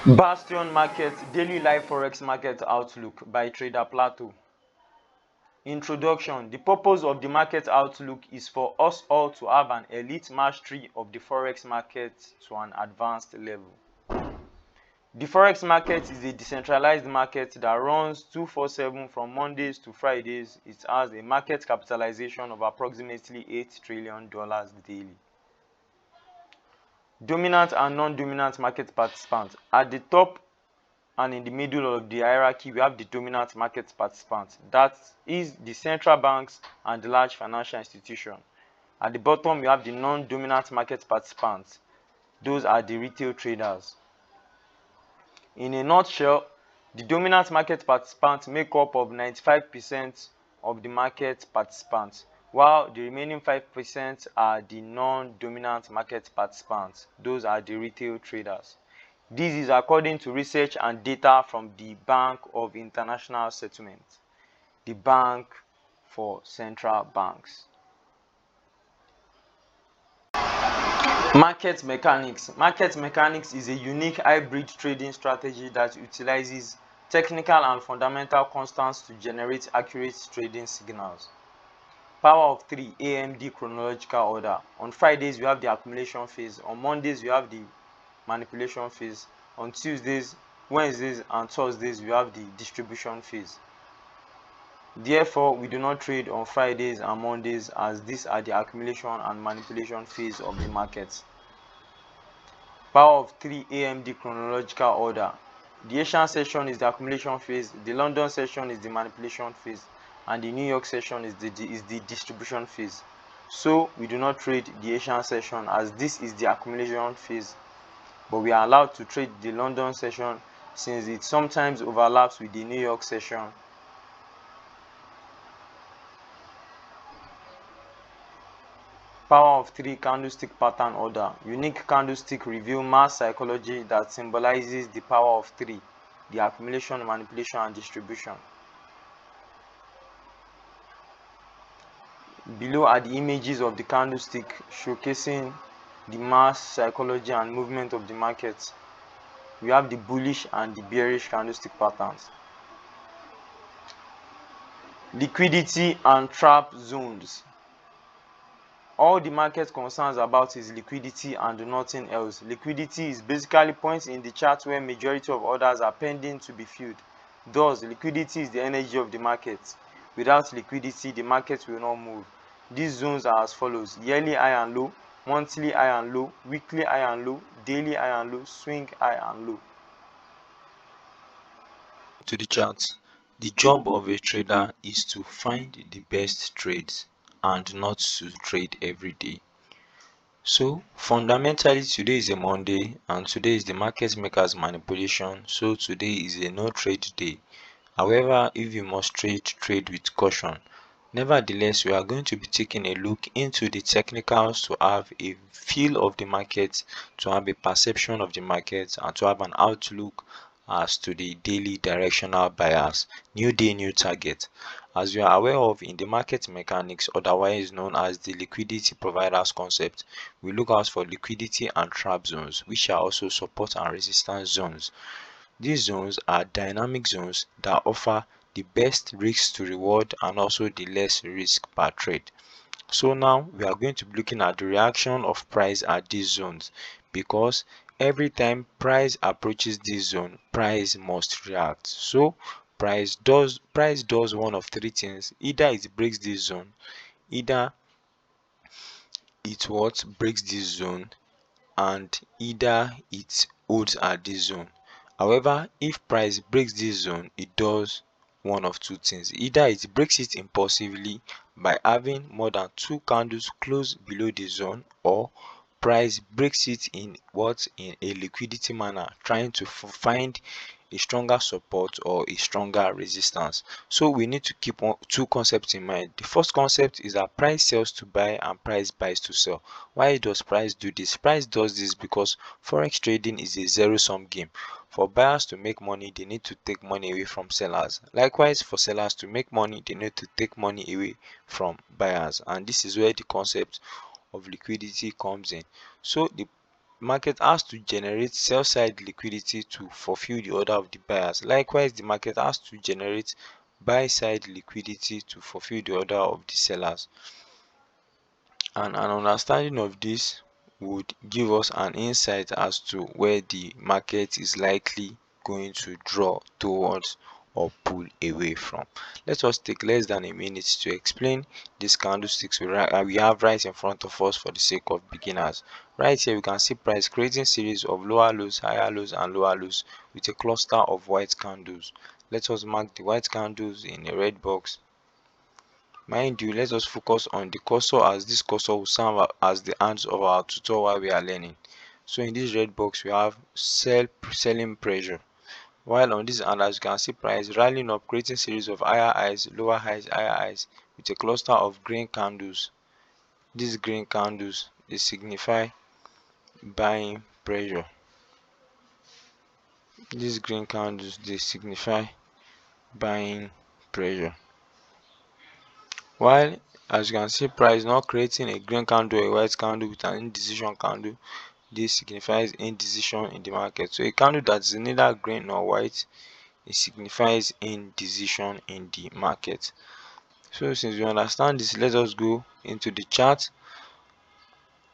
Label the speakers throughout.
Speaker 1: Bastion Market Daily Live Forex Market Outlook by Trader Plato. Introduction. The purpose of the market outlook is for us all to have an elite mastery of the forex market to an advanced level. The forex market is a decentralized market that runs 24/7 from Mondays to Fridays. It has a market capitalization of approximately $8 trillion daily. Dominant and non-dominant market participants. At the top and in the middle of the hierarchy, we have the dominant market participants. That is the central banks and the large financial institutions. At the bottom, we have the non-dominant market participants. Those are the retail traders. In a nutshell, the dominant market participants make up of 95% of the market participants, while the remaining 5% are the non-dominant market participants. Those are the retail traders. This is according to research and data from the Bank of International Settlement, the Bank for Central Banks. Market mechanics. Market mechanics is a unique hybrid trading strategy that utilizes technical and fundamental constants to generate accurate trading signals. Power of 3, AMD chronological order. On Fridays, we have the accumulation phase. On Mondays, we have the manipulation phase. On Tuesdays, Wednesdays, and Thursdays, we have the distribution phase. Therefore, we do not trade on Fridays and Mondays, as these are the accumulation and manipulation phase of the market. Power of 3, AMD chronological order. The Asian session is the accumulation phase, the London session is the manipulation phase, and the New York session is the distribution phase. So we do not trade the Asian session, as this is the accumulation phase, but we are allowed to trade the London session since it sometimes overlaps with the New York session. Power of 3, candlestick pattern order. Unique candlestick reveal mass psychology that symbolizes the power of 3, the accumulation, manipulation, and distribution. Below are the images of the candlestick showcasing the mass psychology and movement of the market. We have the bullish and the bearish candlestick patterns. Liquidity and trap zones. All the market concerns about is liquidity and nothing else. Liquidity is basically points in the chart where majority of orders are pending to be filled. Thus, liquidity is the energy of the market. Without liquidity, the market will not move. These zones are as follows: yearly high and low, monthly high and low, weekly high and low, daily high and low, swing high and low.
Speaker 2: To the chart. The job of a trader is to find the best trades and not to trade every day. So fundamentally, today is a Monday and today is the market makers manipulation, so today is a no trade day. However, if you must trade with caution. Nevertheless, we are going to be taking a look into the technicals to have a feel of the market, to have a perception of the market, and to have an outlook as to the daily directional bias, new day, new target. As you are aware of, in the market mechanics, otherwise known as the liquidity providers concept, we look out for liquidity and trap zones, which are also support and resistance zones. These zones are dynamic zones that offer the best risk to reward and also the less risk per trade. So now we are going to be looking at the reaction of price at these zones, because every time price approaches this zone, price must react. So price does one of three things: either it breaks this zone, either it breaks this zone, and either it holds at this zone. However, if price breaks this zone, it does one of two things: either it breaks it impulsively by having more than 2 candles close below the zone, or price breaks it in a liquidity manner, trying to find a stronger support or a stronger resistance. So we need to keep two concepts in mind. The first concept is that price sells to buy and price buys to sell. Why does price do this? Price does this because forex trading is a zero-sum game. For buyers to make money, they need to take money away from sellers. Likewise, for sellers to make money, they need to take money away from buyers. And this is where the concept of liquidity comes in. So the market has to generate sell side liquidity to fulfill the order of the buyers. Likewise, the market has to generate buy side liquidity to fulfill the order of the sellers. And an understanding of this would give us an insight as to where the market is likely going to draw towards or pull away from. Let us take less than a minute to explain these candlesticks we have right in front of us for the sake of beginners. Right here we can see price creating series of lower lows, higher lows and lower lows with a cluster of white candles. Let us mark the white candles in a red box. Mind you, let us focus on the cursor, as this cursor will serve as the hands of our tutor while we are learning. So in this red box we have selling pressure, while on this hand, as you can see, price rallying up, creating series of higher highs, lower highs, higher highs with a cluster of green candles. These green candles, they signify buying pressure. These green candles, they signify buying pressure. While as you can see, price not creating a green candle or a white candle with an indecision candle, this signifies indecision in the market. So a candle that is neither green nor white, it signifies indecision in the market. So since we understand this, let us go into the chart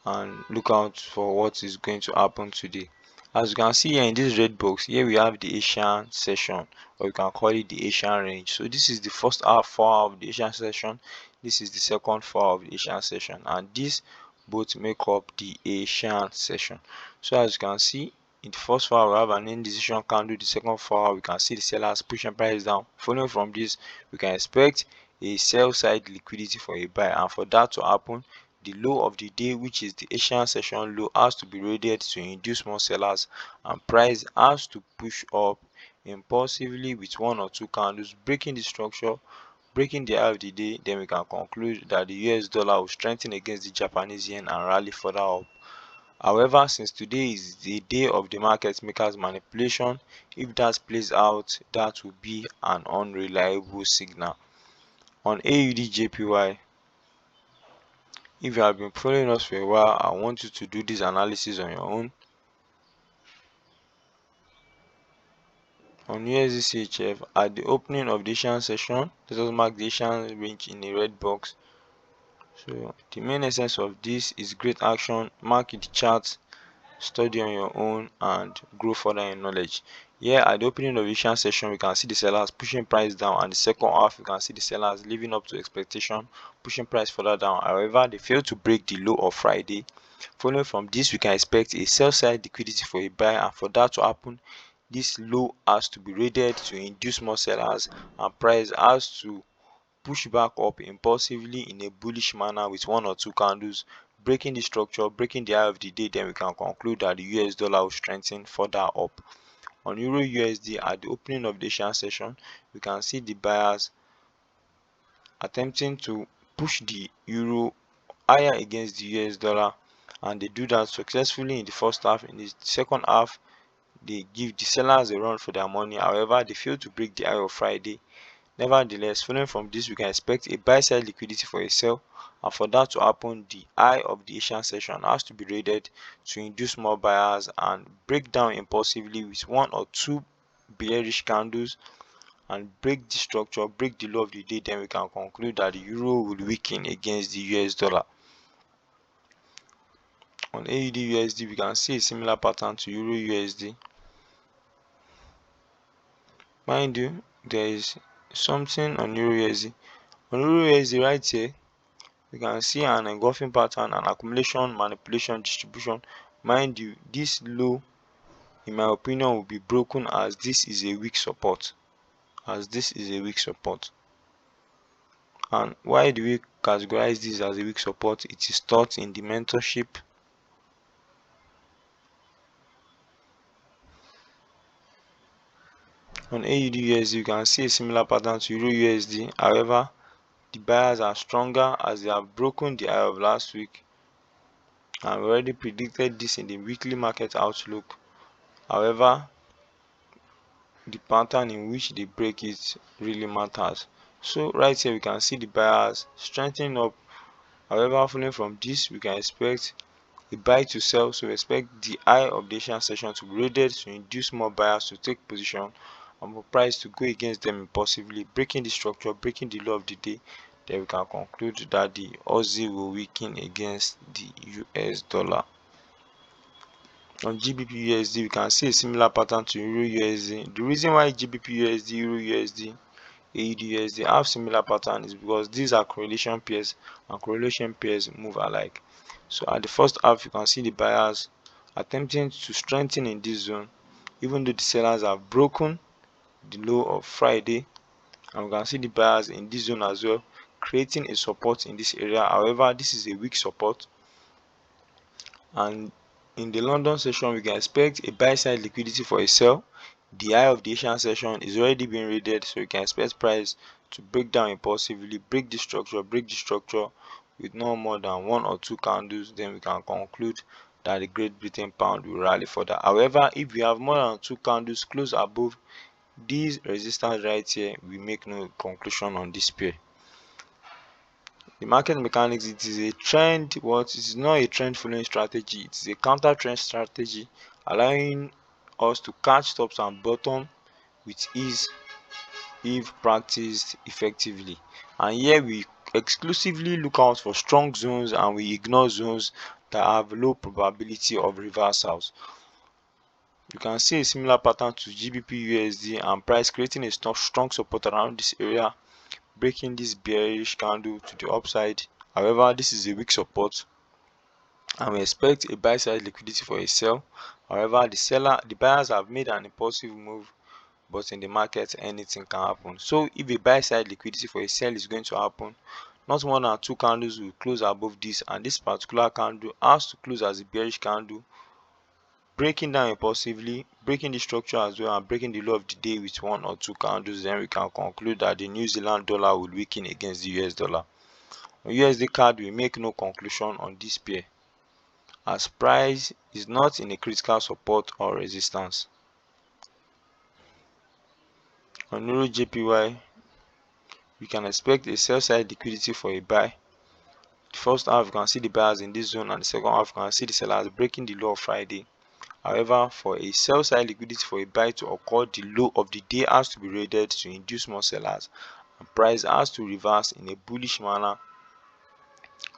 Speaker 2: and look out for what is going to happen today. As you can see here in this red box, here we have the Asian session, or you can call it the Asian range. So this is the first half 4 hour of the Asian session, this is the second 4 hour of the Asian session, and these both make up the Asian session. So as you can see, in the first 4 hour we have an indecision candle, the second 4 hour we can see the sellers pushing price down. Following from this, we can expect a sell side liquidity for a buy, and for that to happen, the low of the day, which is the Asian session low, has to be raided to induce more sellers, and price has to push up impulsively with 1 or 2 candles, breaking the structure, breaking the high of the day. Then we can conclude that the US dollar will strengthen against the Japanese yen and rally further up. However, since today is the day of the market makers manipulation, if that plays out, that will be an unreliable signal. On AUD JPY, if you have been following us for a while, I want you to do this analysis on your own. On USD CHF, at the opening of the Asian session, let us mark the Asian range in a red box. So the main essence of this is great action. Mark the chart, study on your own, and grow further in knowledge. Here at the opening of the Asian session, we can see the sellers pushing price down, and the second half we can see the sellers living up to expectation, pushing price further down. However, they failed to break the low of Friday. Following from this, we can expect a sell side liquidity for a buy, and for that to happen, this low has to be raided to induce more sellers, and price has to push back up impulsively in a bullish manner with 1 or 2 candles, breaking the structure, breaking the high of the day. Then we can conclude that the US dollar will strengthen further up. On Euro USD, at the opening of the Asian session, we can see the buyers attempting to push the euro higher against the US dollar, and they do that successfully in the first half. In the second half, they give the sellers a run for their money. However, they fail to break the high of Friday. Nevertheless, following from this, we can expect a buy side liquidity for a sell, and for that to happen, the high of the Asian session has to be raided to induce more buyers and break down impulsively with 1 or 2 bearish candles and break the structure, break the low of the day. Then we can conclude that the euro will weaken against the US dollar. On AUD USD, we can see a similar pattern to Euro USD. Mind you, there is something on Euro USD. On Euro USD right here, we can see an engulfing pattern, an accumulation, manipulation, distribution. Mind you, this low, in my opinion, will be broken, as this is a weak support. And why do we categorize this as a weak support? It is taught in the mentorship. On AUD USD, you can see a similar pattern to Euro USD. However, the buyers are stronger as they have broken the high of last week, and we already predicted this in the weekly market outlook. However, the pattern in which they break it really matters. So right here we can see the buyers strengthening up. However, following from this, we can expect a buy to sell, so expect the high of the Asian session to be raided to induce more buyers to take position and for price to go against them impulsively, breaking the structure, breaking the low of the day. Then we can conclude that the Aussie will weaken against the US dollar. On GBP USD, we can see a similar pattern to Euro USD. The reason why GBP USD, Euro USD, AUD USD have similar pattern is because these are correlation pairs and correlation pairs move alike. So at the first half, you can see the buyers attempting to strengthen in this zone, even though the sellers have broken the low of Friday, and we can see the buyers in this zone as well, creating a support in this area. However, this is a weak support, and in the London session we can expect a buy side liquidity for a sell. The high of the Asian session is already being raided, so you can expect price to break down impulsively, break the structure with no more than one or two candles. Then we can conclude that the Great Britain pound will rally further. However, if we have more than two candles close above these resistance right here, we make no conclusion on this pair. The market mechanics, it is a trend, what it is not a trend following strategy, it is a counter trend strategy, allowing us to catch tops and bottom with ease if practiced effectively. And here we exclusively look out for strong zones and we ignore zones that have low probability of reversals. You can see a similar pattern to GBP USD and price creating a strong support around this area, breaking this bearish candle to the upside. However, this is a weak support and we expect a buy side liquidity for a sell. However, the buyers have made an impulsive move, but in the market anything can happen. So if a buy side liquidity for a sell is going to happen, not more than two candles will close above this, and this particular candle has to close as a bearish candle, breaking down impulsively, breaking the structure as well, and breaking the low of the day with one or two candles. Then we can conclude that the New Zealand dollar will weaken against the US dollar. On USD card, we make no conclusion on this pair, as price is not in a critical support or resistance. On Euro JPY, we can expect a sell side liquidity for a buy. The first half, you can see the buyers in this zone, and the second half, you can see the sellers breaking the low of Friday. However, for a sell side liquidity for a buy to occur, the low of the day has to be raided to induce more sellers, and price has to reverse in a bullish manner.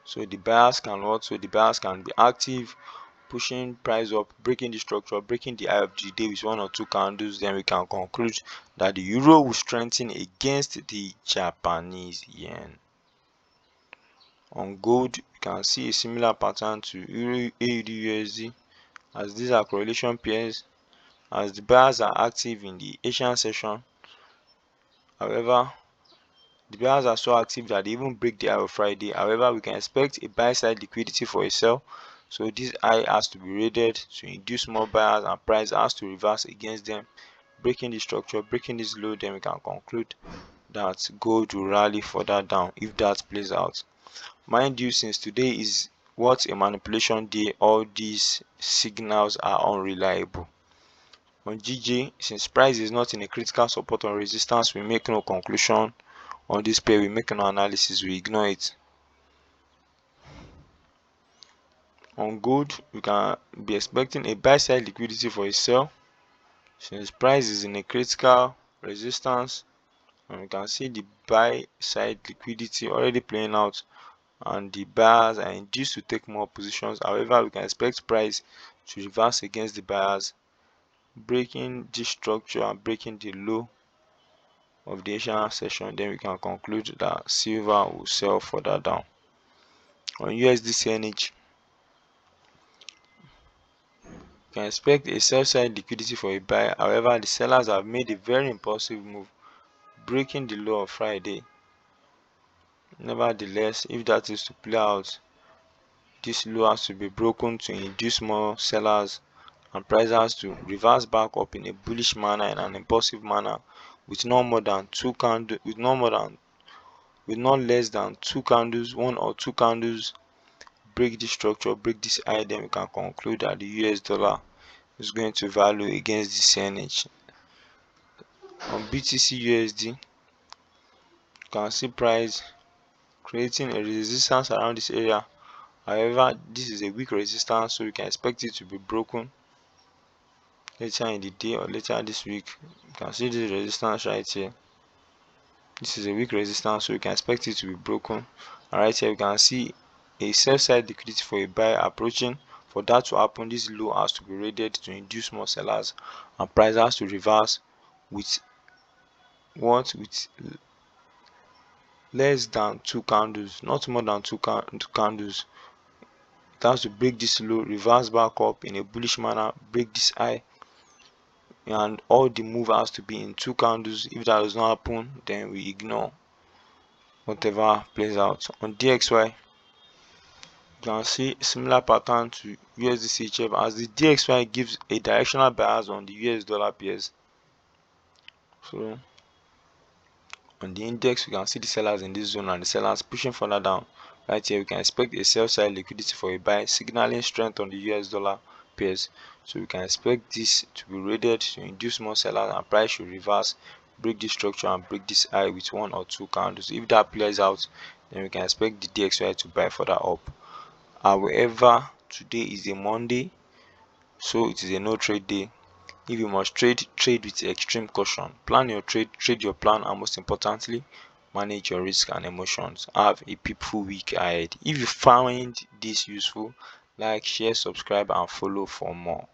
Speaker 2: So the buyers can be active, pushing price up, breaking the structure, breaking the high of the day with one or two candles. Then we can conclude that the euro will strengthen against the Japanese yen. On gold, you can see a similar pattern to Euro AUD USD, as these are correlation pairs, as the buyers are active in the Asian session. However, the buyers are so active that they even break the high of Friday. However, we can expect a buy side liquidity for a sell, so this high has to be raided to induce more buyers, and price has to reverse against them, breaking the structure, breaking this low. Then we can conclude that gold will rally further down if that plays out. Mind you, since today is what a manipulation day, all these signals are unreliable. On GJ, since price is not in a critical support or resistance, we make no conclusion on this pair, we make no analysis, we ignore it. On gold, we can be expecting a buy side liquidity for a sell, since price is in a critical resistance, and we can see the buy side liquidity already playing out, and the buyers are induced to take more positions. However, we can expect price to reverse against the buyers, breaking this structure and breaking the low of the Asian session. Then we can conclude that silver will sell further down. On USD CNH, you can expect a sell side liquidity for a buy. However, the sellers have made a very impulsive move, breaking the low of Friday. Nevertheless, if that is to play out, this low has to be broken to induce more sellers, and price has to reverse back up in a bullish manner, in an impulsive manner, with no more than two candles, with not less than two candles, one or two candles, break this structure, break this high. Then we can conclude that the US dollar is going to value against the CNH. On BTC USD, you can see price creating a resistance around this area, However, this is a weak resistance, so you can expect it to be broken later in the day or later this week. You can see this resistance right here. This is a weak resistance, so you can expect it to be broken. And right here you can see a sell side liquidity for a buy approaching. For that to happen, this low has to be raided to induce more sellers, and price has to reverse with with less than two candles, not more than two candles. It has to break this low, reverse back up in a bullish manner, break this high, and all the move has to be in two candles. If that does not happen, then we ignore whatever plays out. On DXY, you can see similar pattern to USD as the DXY gives a directional bias on the US dollar pairs. So on the index, we can see the sellers in this zone and the sellers pushing further down. Right here we can expect a sell side liquidity for a buy, signaling strength on the US dollar pairs. So we can expect this to be raided to induce more sellers, and price should reverse, break this structure and break this high with one or two candles. If that plays out, then we can expect the DXY to buy further up. However, today is a Monday, so it is a no trade day. If you must trade, trade with extreme caution. Plan your trade, trade your plan, and most importantly, manage your risk and emotions. Have a peaceful week ahead. If you find this useful, like, share, subscribe, and follow for more.